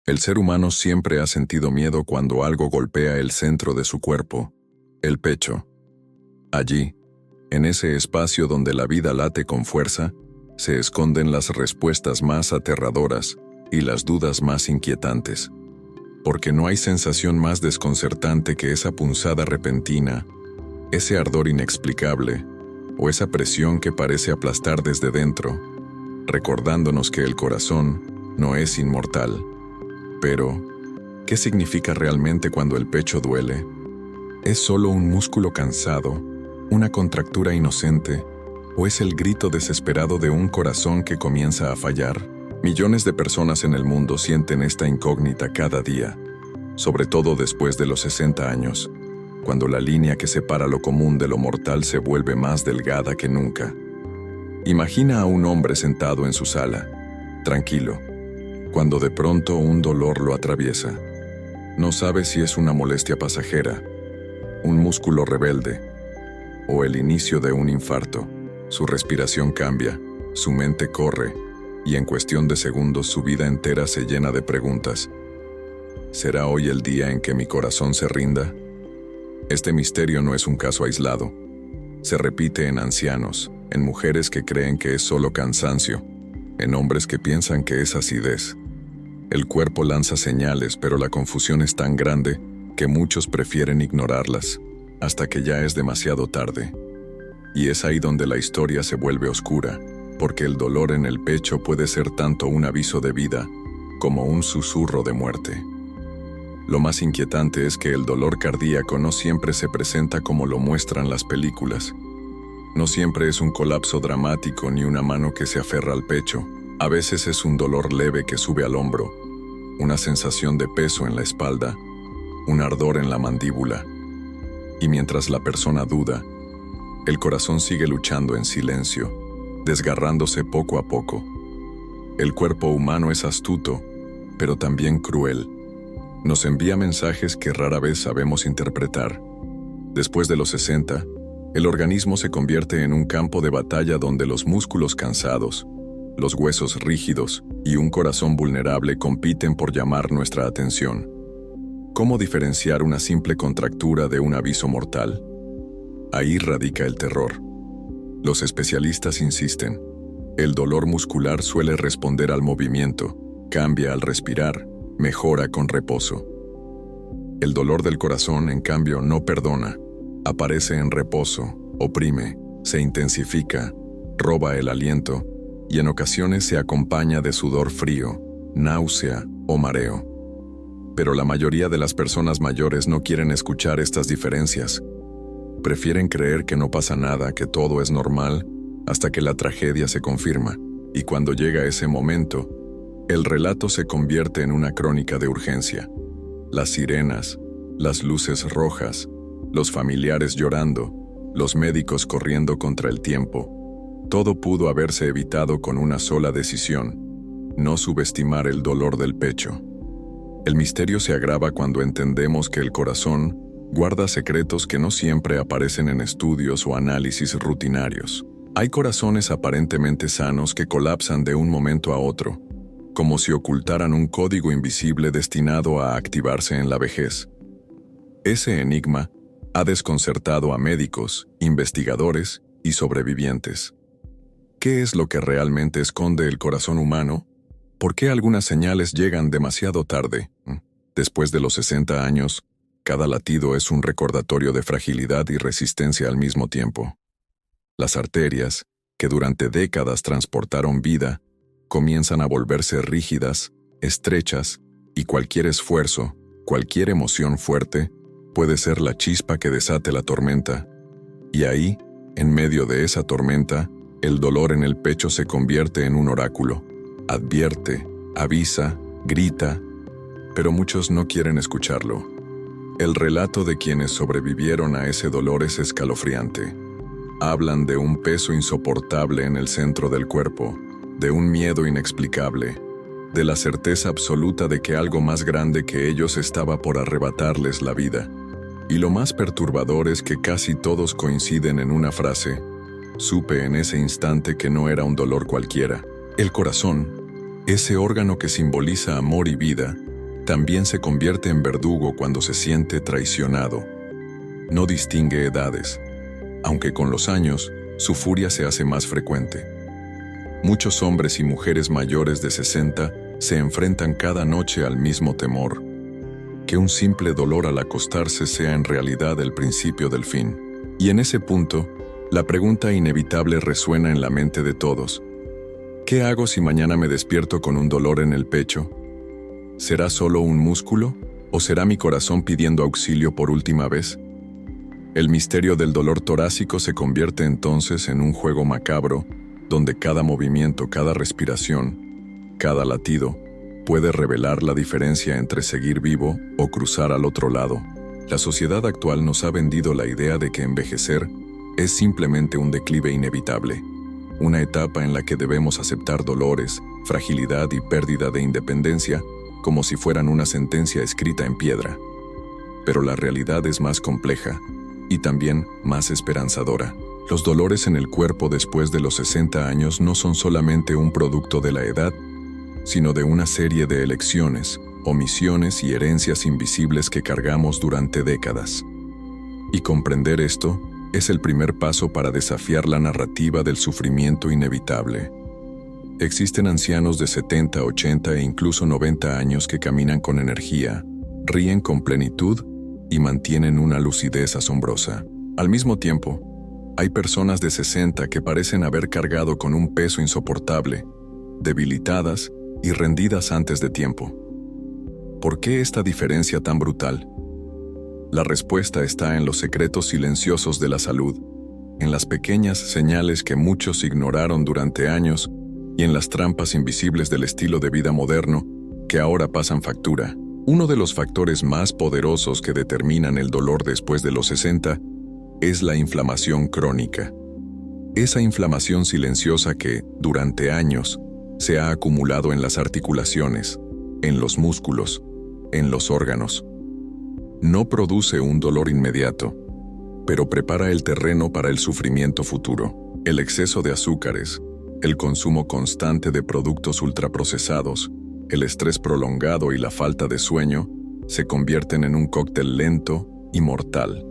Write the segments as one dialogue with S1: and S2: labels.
S1: El ser humano siempre ha sentido miedo cuando algo golpea el centro de su cuerpo, el pecho. Allí, en ese espacio donde la vida late con fuerza, se esconden las respuestas más aterradoras y las dudas más inquietantes. Porque no hay sensación más desconcertante que esa punzada repentina, ese ardor inexplicable, o esa presión que parece aplastar desde dentro, recordándonos que el corazón no es inmortal. Pero, ¿qué significa realmente cuando el pecho duele? ¿Es solo un músculo cansado, una contractura inocente, o es el grito desesperado de un corazón que comienza a fallar? Millones de personas en el mundo sienten esta incógnita cada día, sobre todo después de los 60 años, cuando la línea que separa lo común de lo mortal se vuelve más delgada que nunca. Imagina a un hombre sentado en su sala, tranquilo, cuando de pronto un dolor lo atraviesa. No sabe si es una molestia pasajera, un músculo rebelde, o el inicio de un infarto. Su respiración cambia, su mente corre, y en cuestión de segundos su vida entera se llena de preguntas. ¿Será hoy el día en que mi corazón se rinda? Este misterio no es un caso aislado. Se repite en ancianos, en mujeres que creen que es solo cansancio, en hombres que piensan que es acidez. El cuerpo lanza señales, pero la confusión es tan grande que muchos prefieren ignorarlas, hasta que ya es demasiado tarde. Y es ahí donde la historia se vuelve oscura, porque el dolor en el pecho puede ser tanto un aviso de vida como un susurro de muerte. Lo más inquietante es que el dolor cardíaco no siempre se presenta como lo muestran las películas. No siempre es un colapso dramático ni una mano que se aferra al pecho. A veces es un dolor leve que sube al hombro, una sensación de peso en la espalda, un ardor en la mandíbula. Y mientras la persona duda, el corazón sigue luchando en silencio, desgarrándose poco a poco. El cuerpo humano es astuto, pero también cruel. Nos envía mensajes que rara vez sabemos interpretar. Después de los 60, el organismo se convierte en un campo de batalla donde los músculos cansados, los huesos rígidos y un corazón vulnerable compiten por llamar nuestra atención. ¿Cómo diferenciar una simple contractura de un aviso mortal? Ahí radica el terror. Los especialistas insisten. El dolor muscular suele responder al movimiento, cambia al respirar, mejora con reposo. El dolor del corazón, en cambio, no perdona. Aparece en reposo, oprime, se intensifica, roba el aliento y en ocasiones se acompaña de sudor frío, náusea o mareo. Pero la mayoría de las personas mayores no quieren escuchar estas diferencias. Prefieren creer que no pasa nada, que todo es normal, hasta que la tragedia se confirma. Y cuando llega ese momento, el relato se convierte en una crónica de urgencia. Las sirenas, las luces rojas, los familiares llorando, los médicos corriendo contra el tiempo. Todo pudo haberse evitado con una sola decisión: no subestimar el dolor del pecho. El misterio se agrava cuando entendemos que el corazón guarda secretos que no siempre aparecen en estudios o análisis rutinarios. Hay corazones aparentemente sanos que colapsan de un momento a otro, como si ocultaran un código invisible destinado a activarse en la vejez. Ese enigma ha desconcertado a médicos, investigadores y sobrevivientes. ¿Qué es lo que realmente esconde el corazón humano? ¿Por qué algunas señales llegan demasiado tarde? Después de los 60 años, cada latido es un recordatorio de fragilidad y resistencia al mismo tiempo. Las arterias, que durante décadas transportaron vida, comienzan a volverse rígidas, estrechas, y cualquier esfuerzo, cualquier emoción fuerte, puede ser la chispa que desate la tormenta. Y ahí, en medio de esa tormenta, el dolor en el pecho se convierte en un oráculo. Advierte, avisa, grita, pero muchos no quieren escucharlo. El relato de quienes sobrevivieron a ese dolor es escalofriante. Hablan de un peso insoportable en el centro del cuerpo, de un miedo inexplicable, de la certeza absoluta de que algo más grande que ellos estaba por arrebatarles la vida. Y lo más perturbador es que casi todos coinciden en una frase: supe en ese instante que no era un dolor cualquiera. El corazón, ese órgano que simboliza amor y vida, también se convierte en verdugo cuando se siente traicionado. No distingue edades, aunque con los años, su furia se hace más frecuente. Muchos hombres y mujeres mayores de 60 se enfrentan cada noche al mismo temor: que un simple dolor al acostarse sea en realidad el principio del fin. Y en ese punto, la pregunta inevitable resuena en la mente de todos: ¿qué hago si mañana me despierto con un dolor en el pecho? ¿Será solo un músculo o será mi corazón pidiendo auxilio por última vez? El misterio del dolor torácico se convierte entonces en un juego macabro, donde cada movimiento, cada respiración, cada latido, puede revelar la diferencia entre seguir vivo o cruzar al otro lado. La sociedad actual nos ha vendido la idea de que envejecer es simplemente un declive inevitable, una etapa en la que debemos aceptar dolores, fragilidad y pérdida de independencia como si fueran una sentencia escrita en piedra. Pero la realidad es más compleja y también más esperanzadora. Los dolores en el cuerpo después de los 60 años no son solamente un producto de la edad, sino de una serie de elecciones, omisiones y herencias invisibles que cargamos durante décadas. Y comprender esto es el primer paso para desafiar la narrativa del sufrimiento inevitable. Existen ancianos de 70, 80 e incluso 90 años que caminan con energía, ríen con plenitud y mantienen una lucidez asombrosa. Al mismo tiempo, hay personas de 60 que parecen haber cargado con un peso insoportable, debilitadas y rendidas antes de tiempo. ¿Por qué esta diferencia tan brutal? La respuesta está en los secretos silenciosos de la salud, en las pequeñas señales que muchos ignoraron durante años y en las trampas invisibles del estilo de vida moderno que ahora pasan factura. Uno de los factores más poderosos que determinan el dolor después de los 60 es la inflamación crónica. Esa inflamación silenciosa que, durante años, se ha acumulado en las articulaciones, en los músculos, en los órganos. No produce un dolor inmediato, pero prepara el terreno para el sufrimiento futuro. El exceso de azúcares, el consumo constante de productos ultraprocesados, el estrés prolongado y la falta de sueño se convierten en un cóctel lento y mortal.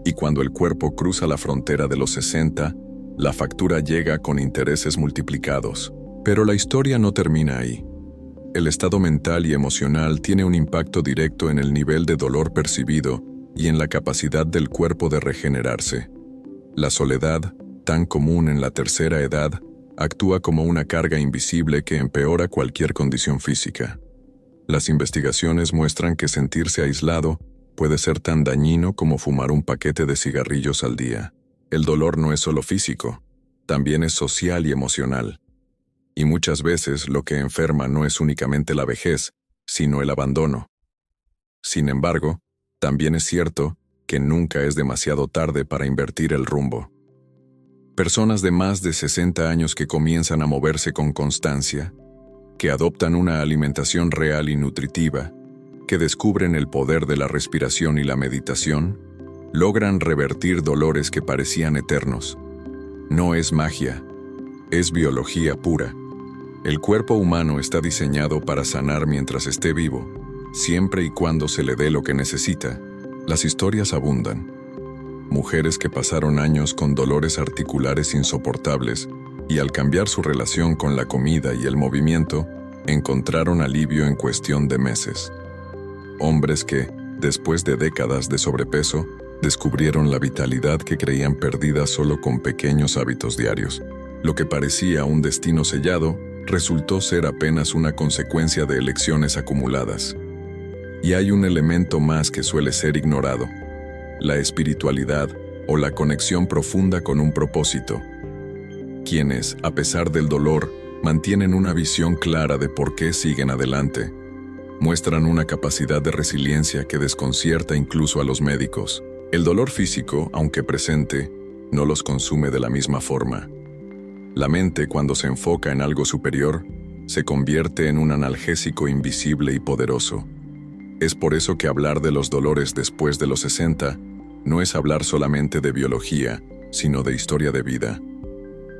S1: Y cuando el cuerpo cruza la frontera de los 60, la factura llega con intereses multiplicados. Pero la historia no termina ahí. El estado mental y emocional tiene un impacto directo en el nivel de dolor percibido y en la capacidad del cuerpo de regenerarse. La soledad, tan común en la tercera edad, actúa como una carga invisible que empeora cualquier condición física. Las investigaciones muestran que sentirse aislado puede ser tan dañino como fumar un paquete de cigarrillos al día. El dolor no es solo físico, también es social y emocional. Y muchas veces lo que enferma no es únicamente la vejez, sino el abandono. Sin embargo, también es cierto que nunca es demasiado tarde para invertir el rumbo. Personas de más de 60 años que comienzan a moverse con constancia, que adoptan una alimentación real y nutritiva, que descubren el poder de la respiración y la meditación, logran revertir dolores que parecían eternos. No es magia, es biología pura. El cuerpo humano está diseñado para sanar mientras esté vivo, siempre y cuando se le dé lo que necesita. Las historias abundan. Mujeres que pasaron años con dolores articulares insoportables y al cambiar su relación con la comida y el movimiento, encontraron alivio en cuestión de meses. Hombres que, después de décadas de sobrepeso, descubrieron la vitalidad que creían perdida solo con pequeños hábitos diarios. Lo que parecía un destino sellado resultó ser apenas una consecuencia de elecciones acumuladas. Y hay un elemento más que suele ser ignorado: la espiritualidad o la conexión profunda con un propósito. Quienes, a pesar del dolor, mantienen una visión clara de por qué siguen adelante, muestran una capacidad de resiliencia que desconcierta incluso a los médicos. El dolor físico, aunque presente, no los consume de la misma forma. La mente, cuando se enfoca en algo superior, se convierte en un analgésico invisible y poderoso. Es por eso que hablar de los dolores después de los 60 no es hablar solamente de biología, sino de historia de vida.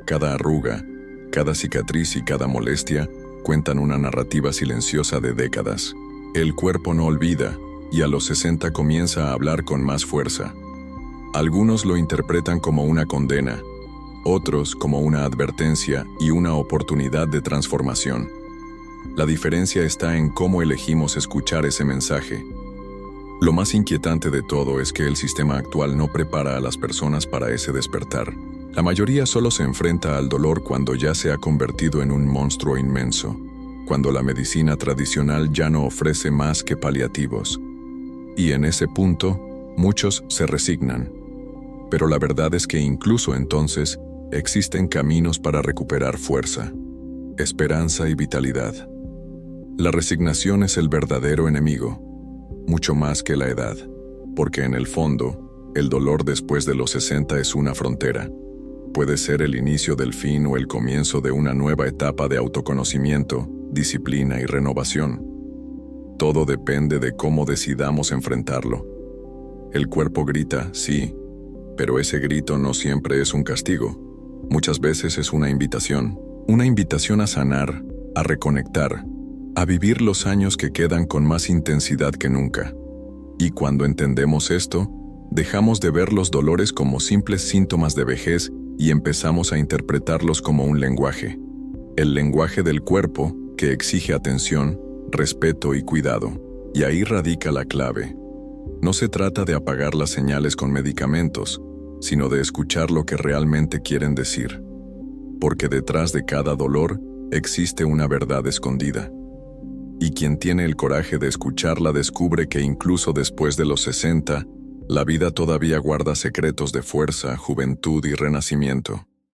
S1: Cada arruga, cada cicatriz y cada molestia cuentan una narrativa silenciosa de décadas. El cuerpo no olvida, y a los 60 comienza a hablar con más fuerza. Algunos lo interpretan como una condena, otros como una advertencia y una oportunidad de transformación. La diferencia está en cómo elegimos escuchar ese mensaje. Lo más inquietante de todo es que el sistema actual no prepara a las personas para ese despertar. La mayoría solo se enfrenta al dolor cuando ya se ha convertido en un monstruo inmenso, cuando la medicina tradicional ya no ofrece más que paliativos. Y en ese punto, muchos se resignan. Pero la verdad es que incluso entonces, existen caminos para recuperar fuerza, esperanza y vitalidad. La resignación es el verdadero enemigo, mucho más que la edad, porque en el fondo, el dolor después de los 60 es una frontera. Puede ser el inicio del fin o el comienzo de una nueva etapa de autoconocimiento, disciplina y renovación. Todo depende de cómo decidamos enfrentarlo. El cuerpo grita, sí, pero ese grito no siempre es un castigo. Muchas veces es una invitación a sanar, a reconectar, a vivir los años que quedan con más intensidad que nunca. Y cuando entendemos esto, dejamos de ver los dolores como simples síntomas de vejez y empezamos a interpretarlos como un lenguaje. El lenguaje del cuerpo que exige atención, respeto y cuidado. Y ahí radica la clave. No se trata de apagar las señales con medicamentos, sino de escuchar lo que realmente quieren decir. Porque detrás de cada dolor existe una verdad escondida. Y quien tiene el coraje de escucharla descubre que incluso después de los 60, la vida todavía guarda secretos de fuerza, juventud y renacimiento.